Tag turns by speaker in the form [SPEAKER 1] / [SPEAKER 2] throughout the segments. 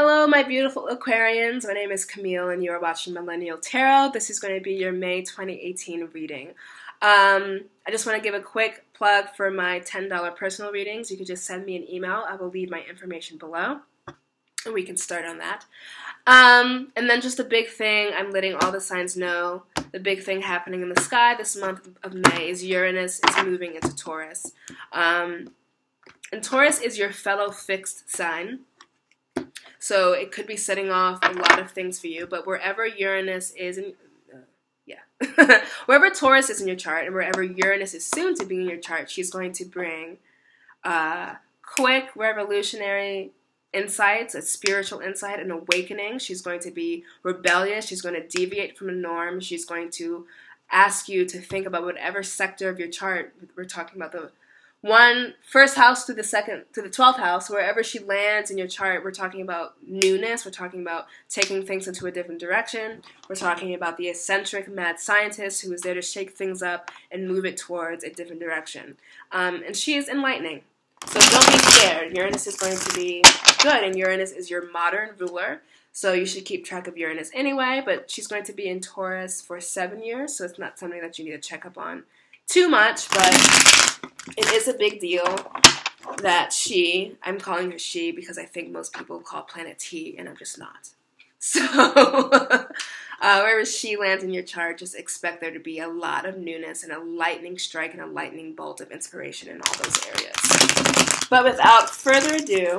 [SPEAKER 1] Hello, my beautiful Aquarians. My name is Camille, and you are watching Millennial Tarot. This is going to be your May 2018 reading. I just want to give a quick plug for my $10 personal readings. You can just send me an email. I will leave my information below, and we can start on that. And then just a big thing, I'm letting all the signs know, the big thing happening in the sky this month of May is Uranus is moving into Taurus. And Taurus is your fellow fixed sign. So it could be setting off a lot of things for you, but wherever Uranus is in, wherever Taurus is in your chart and wherever Uranus is soon to be in your chart, she's going to bring quick, revolutionary insights, a spiritual insight, an awakening. She's going to be rebellious. She's going to deviate from the norm. She's going to ask you to think about whatever sector of your chart. We're talking about the first house to the 12th house, wherever she lands in your chart. We're talking about newness. We're talking about taking things into a different direction. We're talking about the eccentric mad scientist who is there to shake things up and move it towards a different direction. And she is enlightening. So don't be scared. Uranus is going to be good, and Uranus is your modern ruler. So you should keep track of Uranus anyway, but she's going to be in Taurus for 7 years, so it's not something that you need to check up on too much, but it is a big deal that I'm calling her she because I think most people call planet T, and I'm just not. So, wherever she lands in your chart, just expect there to be a lot of newness and a lightning strike and a lightning bolt of inspiration in all those areas. But without further ado,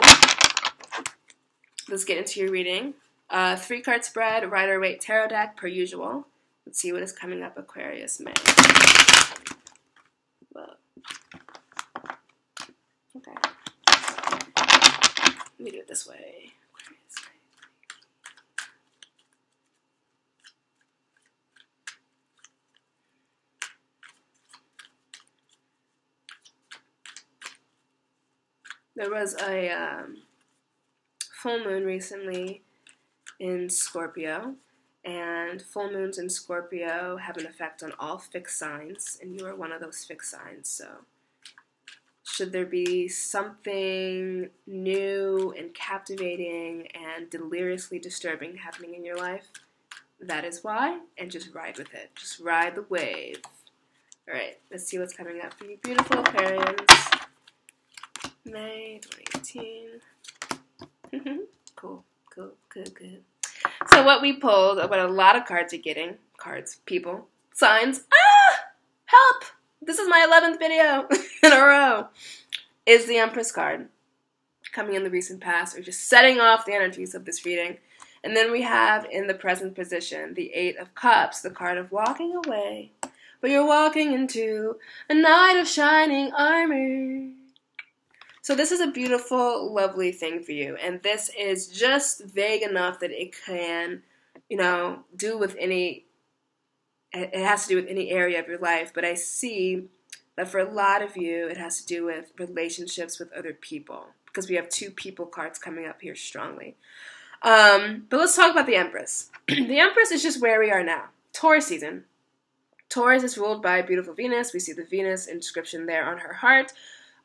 [SPEAKER 1] let's get into your reading. 3-card spread, Rider-Waite Tarot deck, per usual. Let's see what is coming up, Aquarius May. Okay. Let me do it this way. There was a full moon recently in Scorpio, and full moons in Scorpio have an effect on all fixed signs, and you are one of those fixed signs, so should there be something new and captivating and deliriously disturbing happening in your life, that is why, and just ride with it. Just ride the wave. Alright, let's see what's coming up for you beautiful Aquarians. May 2018. Cool. So what we pulled, what a lot of cards are getting, people, signs, help! This is my 11th video in a row, is the Empress card, coming in the recent past, or just setting off the energies of this reading. And then we have, in the present position, the 8 of Cups, the card of walking away, but you're walking into a night of shining armor. So this is a beautiful, lovely thing for you, and this is just vague enough that it can, do with any, it has to do with any area of your life, but I see that for a lot of you, it has to do with relationships with other people, because we have 2 people cards coming up here strongly. But let's talk about the Empress. The Empress is just where we are now, Taurus season. Taurus is ruled by beautiful Venus. We see the Venus inscription there on her heart.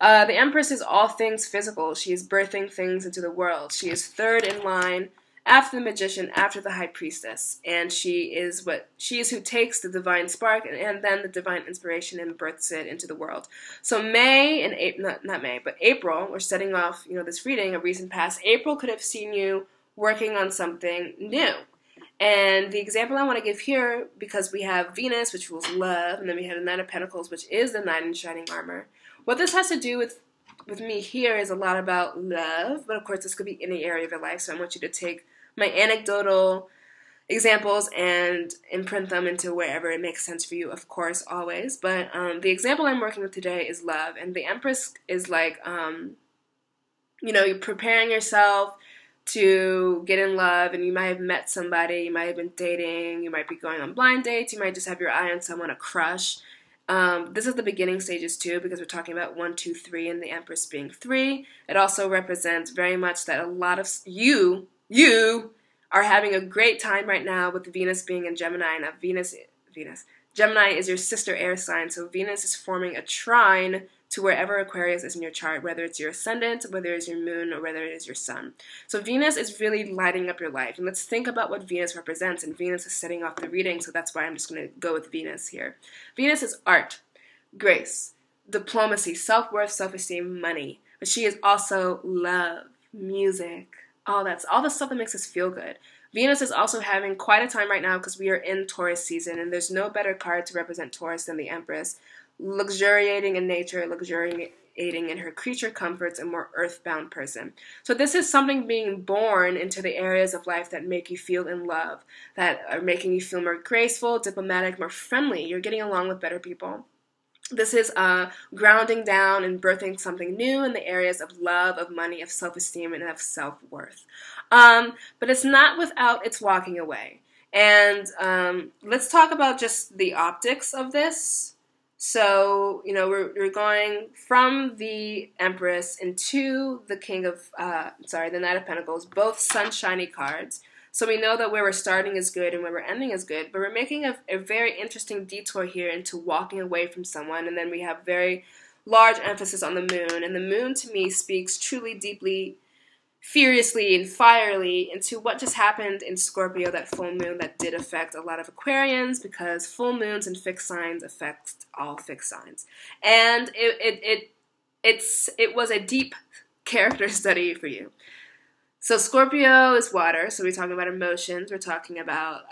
[SPEAKER 1] The Empress is all things physical. She is birthing things into the world. She is third in line after the Magician, after the High Priestess. And she is who takes the divine spark and then the divine inspiration and births it into the world. So April, we're setting off, this reading, a recent past. April could have seen you working on something new. And the example I want to give here, because we have Venus, which rules love, and then we have the Nine of Pentacles, which is the Knight in Shining Armor. What this has to do with me here is a lot about love, but of course this could be any area of your life, so I want you to take my anecdotal examples and imprint them into wherever it makes sense for you, of course, always. But the example I'm working with today is love, and the Empress is like, you're preparing yourself to get in love, and you might have met somebody, you might have been dating, you might be going on blind dates, you might just have your eye on someone, a crush. This is the beginning stages too, because we're talking about 1, 2, 3, and the Empress being 3. It also represents very much that a lot of you are having a great time right now with Venus being in Gemini. Now Gemini is your sister air sign, so Venus is forming a trine to wherever Aquarius is in your chart, whether it's your ascendant, whether it's your moon, or whether it is your sun. So Venus is really lighting up your life. And let's think about what Venus represents. And Venus is setting off the reading, so that's why I'm just going to go with Venus here. Venus is art, grace, diplomacy, self-worth, self-esteem, money. But she is also love, music, all the stuff that makes us feel good. Venus is also having quite a time right now because we are in Taurus season, and there's no better card to represent Taurus than the Empress. Luxuriating in nature, luxuriating in her creature comforts, a more earthbound person. So this is something being born into the areas of life that make you feel in love, that are making you feel more graceful, diplomatic, more friendly. You're getting along with better people. This is grounding down and birthing something new in the areas of love, of money, of self-esteem, and of self-worth. But it's not without its walking away. And let's talk about just the optics of this. So, we're going from the Empress into the the Knight of Pentacles, both sunshiny cards. So we know that where we're starting is good and where we're ending is good, but we're making a very interesting detour here into walking away from someone, and then we have very large emphasis on the moon, and the moon to me speaks truly, deeply, furiously, and fierily into what just happened in Scorpio, that full moon that did affect a lot of Aquarians, because full moons and fixed signs affect all fixed signs. And it was a deep character study for you. So Scorpio is water, so we're talking about emotions, we're talking about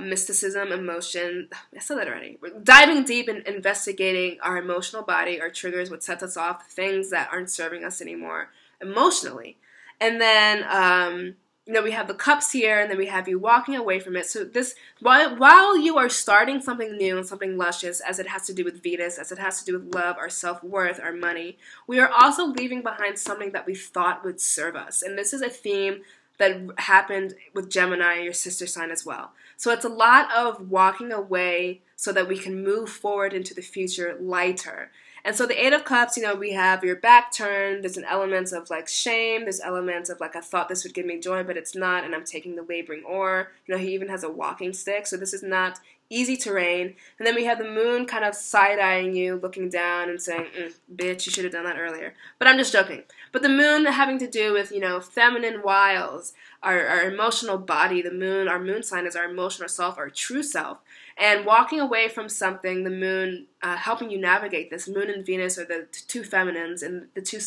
[SPEAKER 1] mysticism, emotion. I said that already. We're diving deep and investigating our emotional body, our triggers, what sets us off, things that aren't serving us anymore emotionally. And then, we have the cups here, and then we have you walking away from it. So this, while you are starting something new and something luscious, as it has to do with Venus, as it has to do with love, our self-worth, our money, we are also leaving behind something that we thought would serve us. And this is a theme that happened with Gemini, your sister sign, as well. So it's a lot of walking away so that we can move forward into the future lighter. And so the Eight of Cups, we have your back turned. There's an element of like shame. There's elements of like, I thought this would give me joy, but it's not, and I'm taking the laboring oar. He even has a walking stick, so this is not easy terrain. And then we have the moon kind of side-eyeing you, looking down and saying, bitch, you should have done that earlier. But I'm just joking. But the moon having to do with, feminine wiles, our emotional body. The moon, our moon sign is our emotional self, our true self. And walking away from something, the moon helping you navigate this. Moon and Venus are the two feminines and the two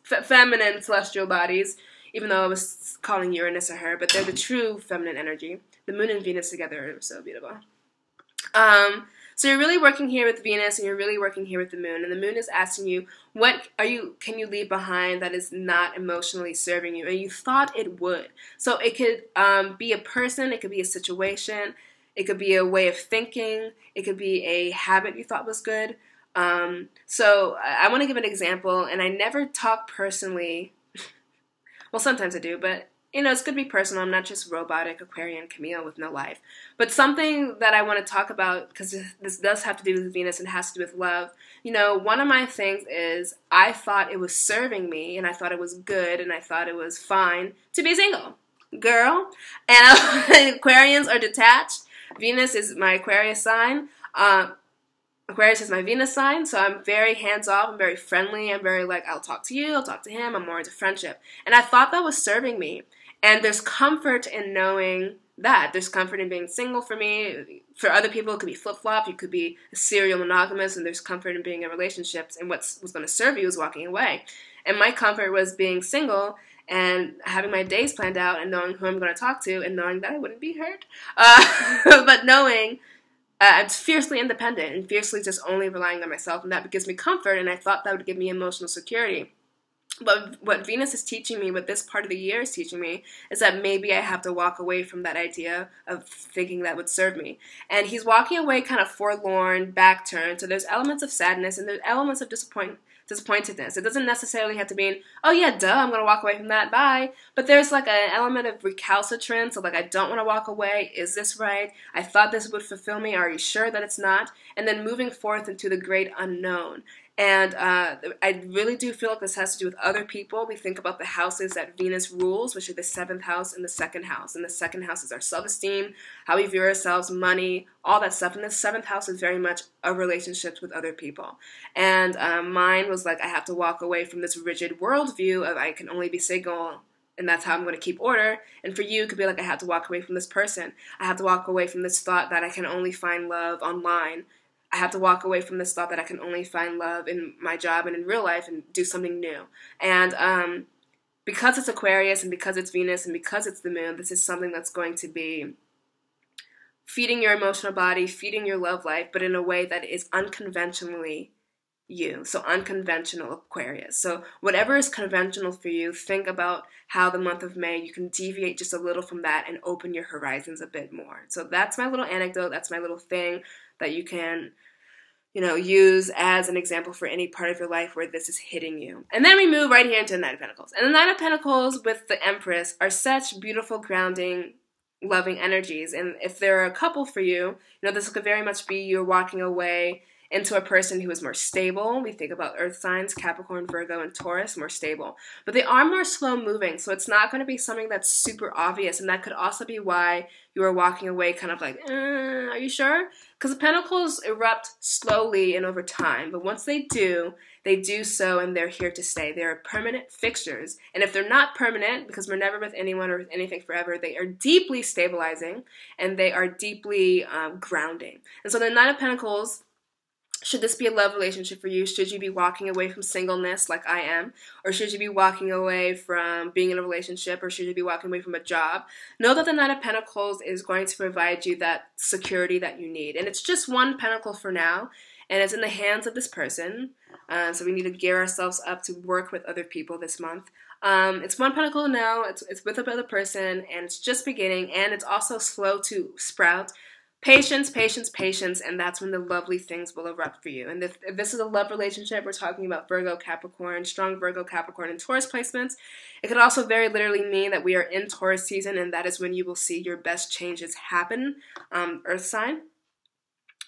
[SPEAKER 1] feminine celestial bodies, even though I was calling Uranus a her, but they're the true feminine energy. The moon and Venus together are so beautiful. So you're really working here with Venus, and you're really working here with the moon. And the moon is asking you, can you leave behind that is not emotionally serving you? And you thought it would. So it could be a person, it could be a situation, it could be a way of thinking, it could be a habit you thought was good. So I want to give an example, and I never talk personally. Well, sometimes I do, but it's good to be personal. I'm not just robotic Aquarian Camille with no life. But something that I want to talk about, because this does have to do with Venus and has to do with love. One of my things is I thought it was serving me, and I thought it was good, and I thought it was fine to be single. Girl. And Aquarians are detached. Venus is my Aquarius sign. Aquarius is my Venus sign, so I'm very hands-off, I'm very friendly, I'm very I'll talk to you, I'll talk to him, I'm more into friendship. And I thought that was serving me. And there's comfort in knowing that. There's comfort in being single for me. For other people, it could be flip-flop, you could be serial monogamous, and there's comfort in being in relationships, and what was going to serve you is walking away. And my comfort was being single and having my days planned out and knowing who I'm going to talk to and knowing that I wouldn't be hurt. But knowing I'm fiercely independent and fiercely just only relying on myself, and that gives me comfort, and I thought that would give me emotional security. But what Venus is teaching me, what this part of the year is teaching me, is that maybe I have to walk away from that idea of thinking that would serve me. And he's walking away kind of forlorn, back turned, so there's elements of sadness and there's elements of disappointedness. It doesn't necessarily have to mean, oh yeah, duh, I'm going to walk away from that, bye. But there's an element of recalcitrance, so I don't want to walk away. Is this right? I thought this would fulfill me. Are you sure that it's not? And then moving forth into the great unknown. And I really do feel like this has to do with other people. We think about the houses that Venus rules, which are the 7th house and the 2nd house. And the 2nd house is our self-esteem, how we view ourselves, money, all that stuff. And the 7th house is very much a relationship with other people. And mine was like, I have to walk away from this rigid worldview of I can only be single and that's how I'm going to keep order. And for you, it could be like, I have to walk away from this person. I have to walk away from this thought that I can only find love online. I have to walk away from this thought that I can only find love in my job and in real life and do something new. And because it's Aquarius and because it's Venus and because it's the moon, this is something that's going to be feeding your emotional body, feeding your love life, but in a way that is unconventionally you. So unconventional Aquarius. So whatever is conventional for you, think about how the month of May you can deviate just a little from that and open your horizons a bit more. So that's my little anecdote. That's my little thing that you can, use as an example for any part of your life where this is hitting you. And then we move right here into the Knight of Pentacles. And the Knight of Pentacles with the Empress are such beautiful, grounding, loving energies. And if they're a couple for you, this could very much be you're walking away into a person who is more stable. We think about earth signs, Capricorn, Virgo, and Taurus, more stable. But they are more slow moving, so it's not going to be something that's super obvious, and that could also be why you are walking away kind of like, are you sure? Because the Pentacles erupt slowly and over time, but once they do so, and they're here to stay. They're permanent fixtures, and if they're not permanent, because we're never with anyone or with anything forever, they are deeply stabilizing, and they are deeply grounding. And so the Knight of Pentacles, should this be a love relationship for you? Should you be walking away from singleness like I am? Or should you be walking away from being in a relationship? Or should you be walking away from a job? Know that the Knight of Pentacles is going to provide you that security that you need. And it's just one pentacle for now. And it's in the hands of this person. So we need to gear ourselves up to work with other people this month. It's one pentacle now. It's with another person. And it's just beginning. And it's also slow to sprout. Patience, patience, patience, and that's when the lovely things will erupt for you. And if this is a love relationship, we're talking about Virgo, Capricorn, strong Virgo, Capricorn, and Taurus placements. It could also very literally mean that we are in Taurus season, and that is when you will see your best changes happen, Earth sign.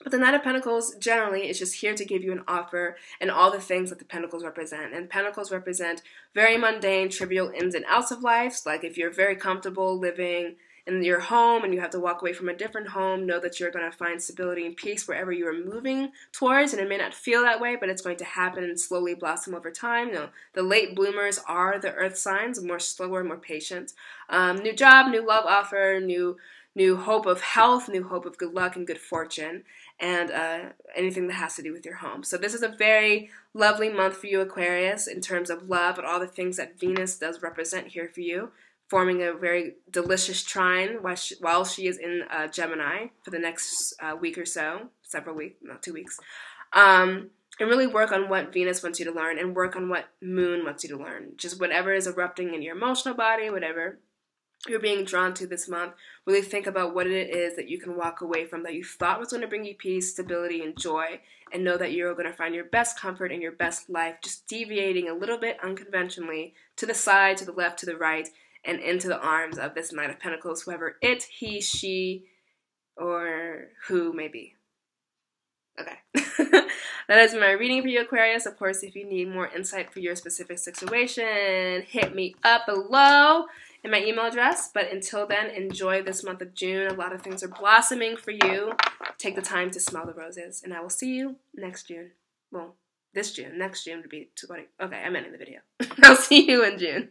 [SPEAKER 1] But the Knight of Pentacles generally is just here to give you an offer and all the things that the Pentacles represent. And Pentacles represent very mundane, trivial ins and outs of life. Like if you're very comfortable living in your home and you have to walk away from a different home, know that you're going to find stability and peace wherever you are moving towards. And it may not feel that way, but it's going to happen and slowly blossom over time. The late bloomers are the earth signs, more slower, more patient. New job, new love offer, new hope of health, new hope of good luck and good fortune, and anything that has to do with your home. So this is a very lovely month for you, Aquarius, in terms of love and all the things that Venus does represent here for you, forming a very delicious trine while she is in Gemini for the next week or so, 2 weeks. And really work on what Venus wants you to learn and work on what Moon wants you to learn. Just whatever is erupting in your emotional body, whatever you're being drawn to this month, really think about what it is that you can walk away from that you thought was going to bring you peace, stability, and joy, and know that you're going to find your best comfort in your best life, just deviating a little bit unconventionally to the side, to the left, to the right, and into the arms of this Knight of Pentacles, whoever it, he, she, or who may be. Okay. That is my reading for you, Aquarius. Of course, if you need more insight for your specific situation, hit me up below in my email address. But until then, enjoy this month of June. A lot of things are blossoming for you. Take the time to smell the roses. And I will see you next June. Well, this June. Next June would be 20. Okay, I meant in the video. I'll see you in June.